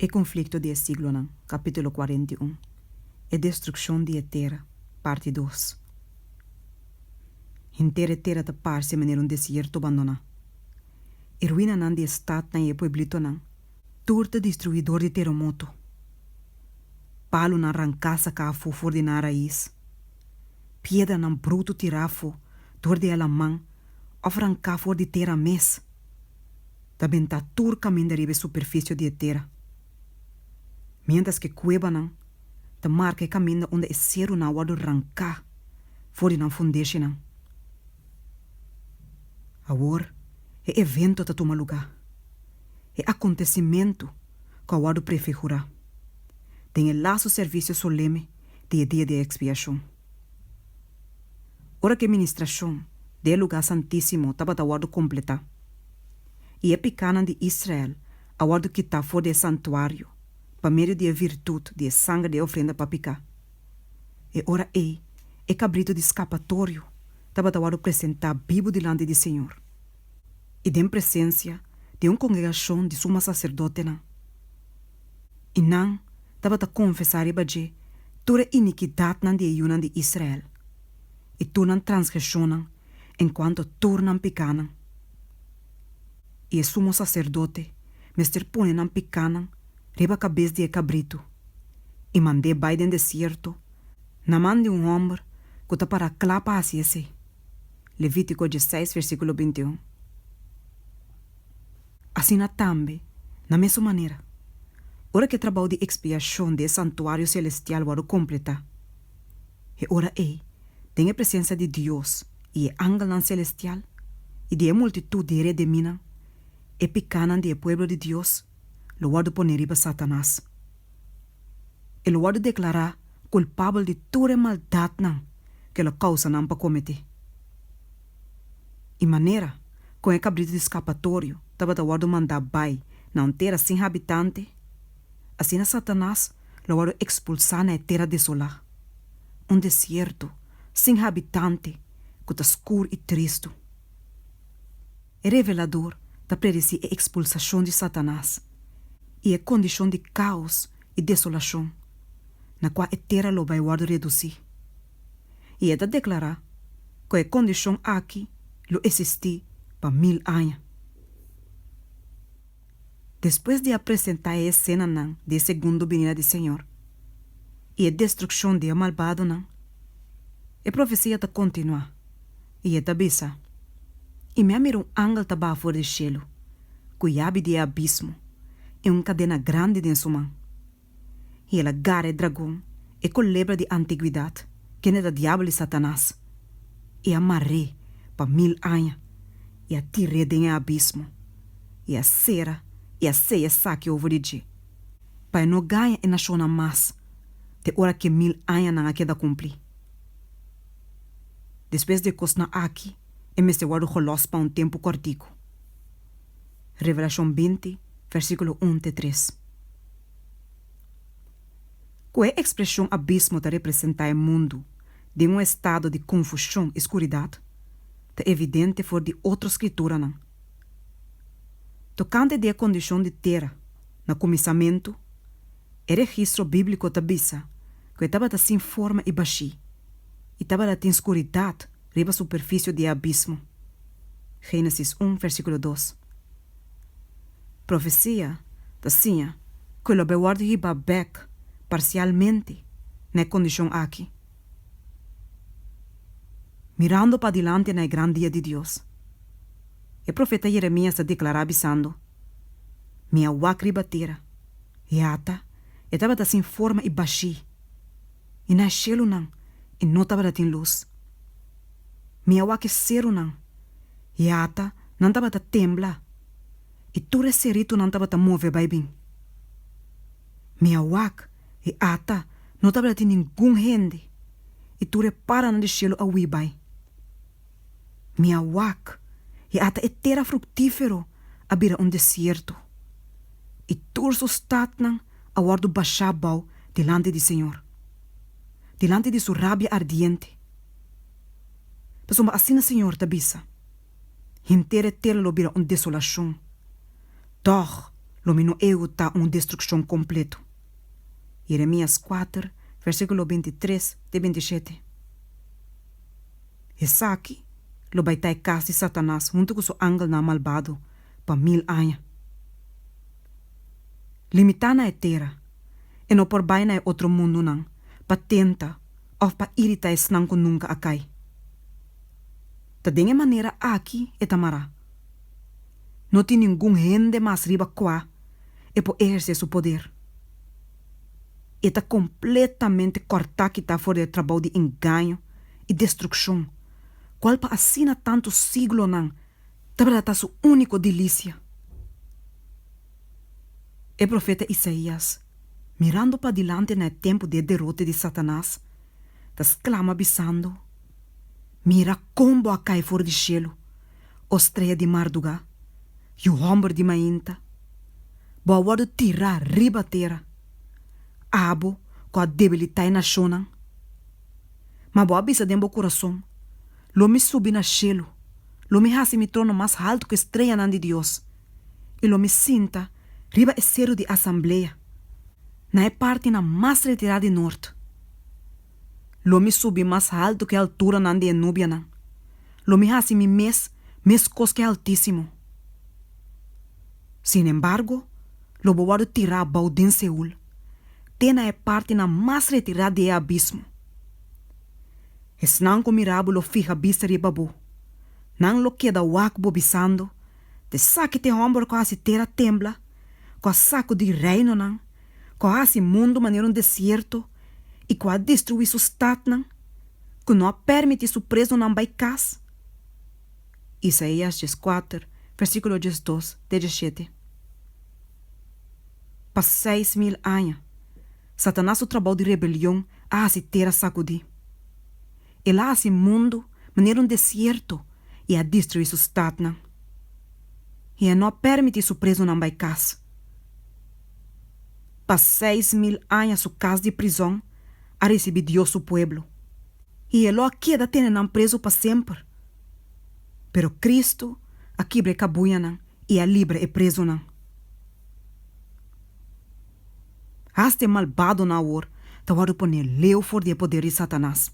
E conflito de siglo, capítulo 41. E destruição de terra, parte 2. Inteira terra ta parse maneira um deserto abandona. E ruína nan de estado na e pueblito nan, turta destruidor de terremoto. Palo na arrancaça ka a fofo de na raiz. Piedra nan bruto tirafo, dor de alamã, of arrancafo de terra mes. Também ta tur caminho de ribe superfície de terra. Mientras que cueva nan, ta marca caminho onde é cero na wado arrancar, fora nan fundeixe nan. Agora, é evento ta toma lugar. É acontecimento que a wado prefigura. Tem o laço serviço solene de dia de expiação. Ora que ministração de lugar santíssimo tava a wado completa. E é picana de Israel, a wado que tá fora do santuário, para meio de virtude de sangue de ofrenda para picar. E ora é cabrito de escapatório, tava a wado apresentar vivo delante do Senhor. E dem presença de uma congregação de suma sacerdote nan. E nan tava a confessar e baje toda iniquidade nan de ayunan de Israel. E tornan transgressão enquanto tornan picanan. E o sumo sacerdote, mester pone nan picanan, reba cabeça de cabrito. E mandei Biden deserto, na mão de um homem, que tá para clapa assim esse. Levítico 16, versículo 21. Assim na tambe, na mesma maneira, ora que trabalho de expiação de santuário celestial varo completa. E ora tem a presença de Deus e a ángel celestial e de a multitud de rediminan e picanan de pueblo de Deus, lo varo poner riba Satanás. E lo varo declarar culpável de toda maldade nan que lo causa nan pa cometer. E maneira, com a cabrito de escapatório, tava da wado mandar bai na terra sem habitante, assim a Satanás lo wado expulsar na terra desolada, um deserto sem habitante, que tá escuro e triste. É revelador da predizer a expulsação de Satanás e a condição de caos e desolação, na qual a terra lo vai wado reduzir. E é da declarar que a condição aqui lo existir para 1000 anos. Depois de apresentar a cena nan de segundo venida do Senhor e a destruição de malvado nan, a profecia ta continua e ta bisa. E me amir ángel ta ba fora do cielo, cuiabe de abismo e cadena grande de sua e ela gara dragão e colebra de antiguidade, que é da diabo e Satanás, e amarré para 1000 anos e a tiré de abismo e a cera e a ceia saque over de dia. Para não ganhar e nação mais, de hora que 1000 anos não queda cumprir. Depois de cosna aqui, é mestre guardo rolos para tempo cortico. Revelação 20, versículo 1-3. Qual é a expressão abismo para representar o mundo de estado de confusão e escuridade? É evidente fora de outra escritura não. Tocante de a condição de terra, no começamento, o registro bíblico tabisa que estava sem forma e baixi, e estava em escuridade riba a superfície de abismo. Gênesis 1, versículo 2. Profecia, assim, que o beguardo riba back parcialmente na condição aqui. Mirando para diante na grande dia de Deus. O profeta Jeremias está declarando avisando: minha wak riba terra, e ata, estava sem forma e baixi, e na cielo não, e não estava tem luz. Minha wak é cero não, e ata, não estava tembla, e tudo serito não estava mover bem bem. Minha wak e ata, não estava tem nenhum rende, e tudo para no cielo a wibai. Minha wak e ata é terra fructífero a bira deserto. E torso statnan a guardo baixabau delante do Senhor. Delante de sua rábia ardiente. Pessoa assim o Senhor tabisa. Inteira terra lo bira desolação. Doch, Lomino eu tá destrução completo. Jeremias 4, versículo 23 de 27. Essa aqui, lo vai estar casa de Satanás junto com seu ángel na malvado para 1000 anos. Limitana é terra, e não por bem na outro mundo não, para tenta ou para irritar esse não que nunca acai. Da dengue maneira aqui é tamará. Não tem nenhum rende mais riba qua e por exercer seu poder. Está completamente cortado que está fora do trabalho de engano e destruição. Qual para assina tanto siglo não, também está sua única delícia. O profeta Isaías, mirando para dilante no tempo de derrota de Satanás, exclama bisando: mira como a cai fora de cielo, ostreia de Marduga, e o homem de Mainta, boa wado tirar riba terra, abo com a debilitar na chona. Mas boa bisa dentro do coração, lo me subi na cielo, lo me hasi mi trono mais alto que estreia de Deus, e lo me sinta riba é cero de assembleia, na parte na mais retirada de norte. Lo me subi mais alto que a altura de Núbia nan. Lo me hasi mi mes cos que é altíssimo. Sin embargo, lo boado tirar baudin Seul, tena é parte na mais retirada de abismo. Es nan ko mirabo lo fija vista riba bo, nan lo queda wak bo bisando, te saque te ombro ko asi terra tembla, com a saco de reino nan, com a esse mundo maneiro deserto e com a destruir su stat nan, que não permite su preso nan baicas. Isaías 4, versículo 12, 17. Para 6.000 anos, Satanás o trabalho de rebelião a se terra sacudi. Ele a esse mundo maneiro deserto e a destruir su stat nan. E não permite su preso nan baicas. Para 6.000 anos su casa de prisão a receber Deus su pueblo. E ele queda tendo preso para sempre. Pero Cristo a quebre cabuia nan e a libre e preso nan. Este malvado na hora ta wadu poner leu for de poder de Satanás.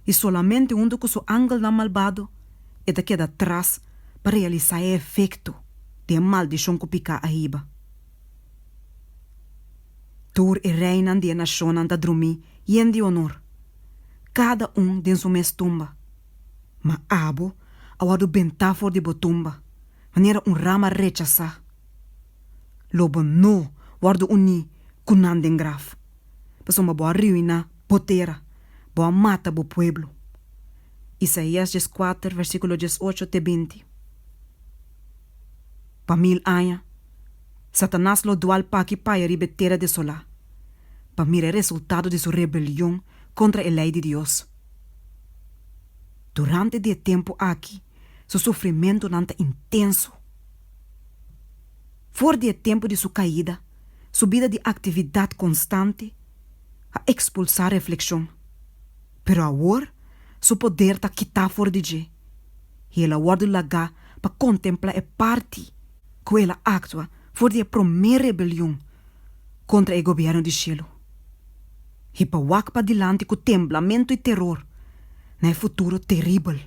E solamente um com su ángel na malvado e ta queda atrás para realizar o efeito de maldição que pica a riba. Tur e reina de nação anda dormir e em de honor. Cada de sua mes tumba. Mas abo, awado bentar for de botumba. Maneira rama rechaçar. Lobo no, guardo uni, kunan den graf. Pessoa boa ruína, botera, boa mata bo pueblo. Isaías 4, versículo 18 te 20. Pa 1000 anos, Satanás lo dual pa que pai ribetera de solar, para mirar o resultado de sua rebelião contra a lei de Deus. Durante o tempo aqui, seu sofrimento anda intenso. Fora do tempo de sua caída, subida de atividade constante, a expulsar a reflexão. Pero agora, seu poder está quitado fora de je. E ela guarda lagar para contemplar a parte que ela atua fora da primeira rebelião contra o governo de cielo. E para wak para dilante com temblamento e terror, na futuro terrível.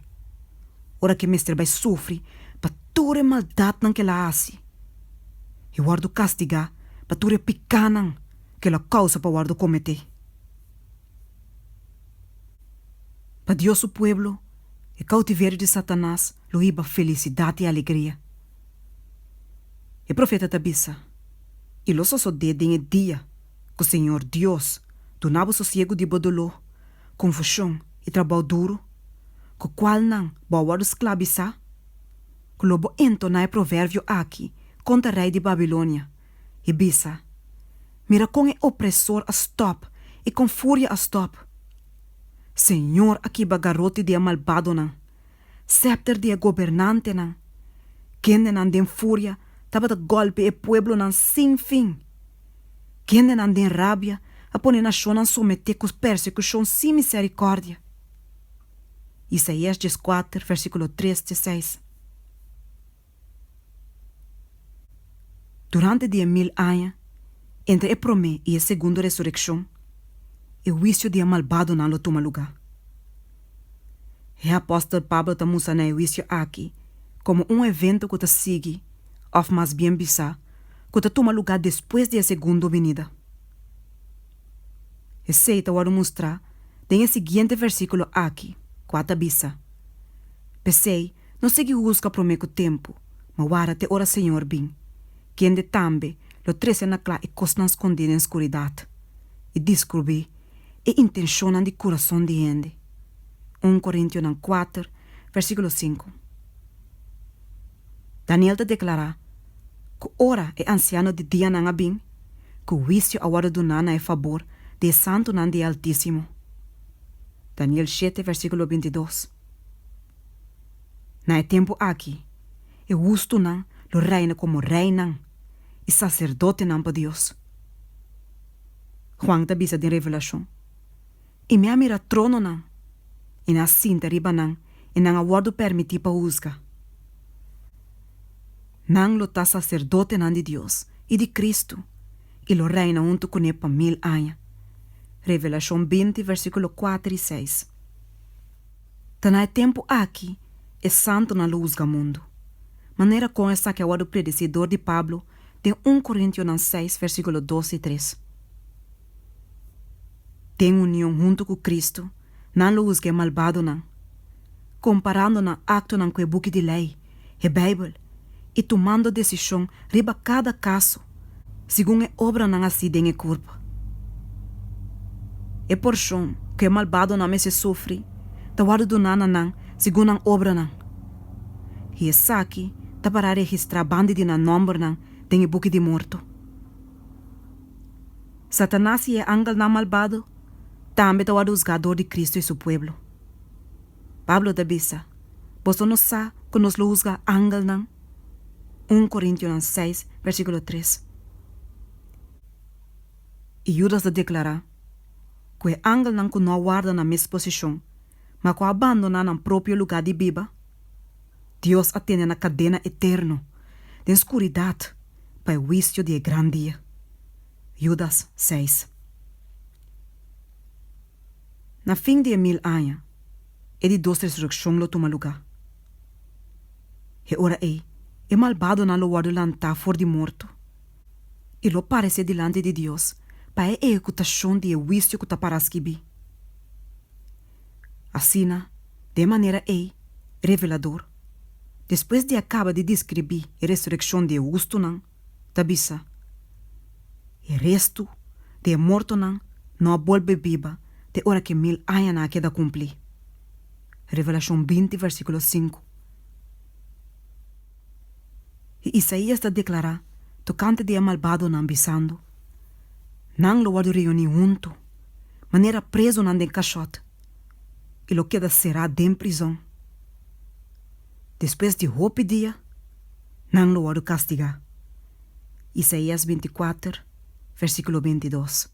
Ora que mestre vai sofrer para toda a maldade que ela hace. E guardo castigar para toda a picanan que ela causa para guardo cometer. Para Deus o pueblo, o cautiverio de Satanás lo iba felicidade e alegria. O profeta tabisa, e lo sucede em dia que o Senhor Deus donava sossego de bodolô, confusão e trabalho duro, que qual não boa esclavizar, que lobo entona provérbio aqui contra o rei de Babilônia, e bisa, mira com o opressor a stop e com fúria a stop. Senhor aqui bagarote de malvado não, scepter de governante não, quem não tem fúria, tava de golpe e pueblo não sem fim. Quem não tem rabia, a pôr na chão não someter com persecução sem misericórdia. Isaías 4, versículo 3 e 6. Durante dia 1000 anos, entre a promessa e a segunda ressurreição, o juízo dia malvado não lo toma lugar. O apóstolo Pablo está mostrando o juízo aqui como evento que te sigue, ou mais bem bisa, que te toma lugar depois da segunda venida. E sei te vou mostrar tem o seguinte versículo aqui, 4 bisa. Pensei, não segui busca promessa o tempo, mas agora te ora Senhor bem, que ende tambe lo trece na clá e costan esconder na escuridade, e descobri e intenção de coração de ende. 1 Coríntios 4, versículo 5. Daniel te declara que ora é anciano de dia não bem, que o juízo agora do nana é favor de santo nan de Altíssimo. Daniel 7, versículo 22. Na tempo aqui, e justo nan lo reina como rei nan, e sacerdote nan para Deus. Juan te bisa de revelação. E me mira trono nan, e na cinta riba nan, e nan aguardo permitir para usga. Nan lo ta sacerdote nan de Deus e de Cristo, e lo reina junto com ele para 1000 anos. Revelação 20, versículo 4 e 6. Tanai tempo aqui, é santo na luz do mundo. Maneira com essa que é o predecessor de Pablo, tem 1 Coríntios 6, versículo 12 e 3. Tem união junto com Cristo, não luz que é malvado não. Comparando na acto não com o book de lei, a Bíblia, e tomando decisão riba cada caso, segundo a obra não assim em corpo. É por isso que o malvado não se sofre, da guarda do nana não, segundo a obra não. E essa aqui, tá para registrar bande de na número não, tem o book de morto. Satanás é ángel não malvado, também é o usgador de Cristo e seu povo. Pablo da bisa, você não sabe que nos lo usga ángel não? 1 Coríntios 6, versículo 3. E Judas declara que o ángel não que não guarda na mesma posição, mas que abandona no próprio lugar de biba, Deus atende na cadena eterna, de escuridade, para o juízo de grande dia. Judas 6. Na fim de 1000 anos, é de duas ressurreições lo toma lugar. E ora é malvado na lo guardo lantar fora de morto. E lo parece delante de Deus, para a executação de juízo que ta parasquibi. Assim, de maneira revelador, depois de acabar de descrever a ressurreição de justo não, tabisa, e resto de morto não volve viva de hora que 1000 anos não queda cumprir. Revelação 20, versículo 5. E Isaías está declarar, tocante de malvado não bisando, não lo guardo reunir junto, maneira preso não de caixote, e lo queda será de prisão. Depois de roupa dia, não lo guardo castigar. Isaías 24, versículo 22.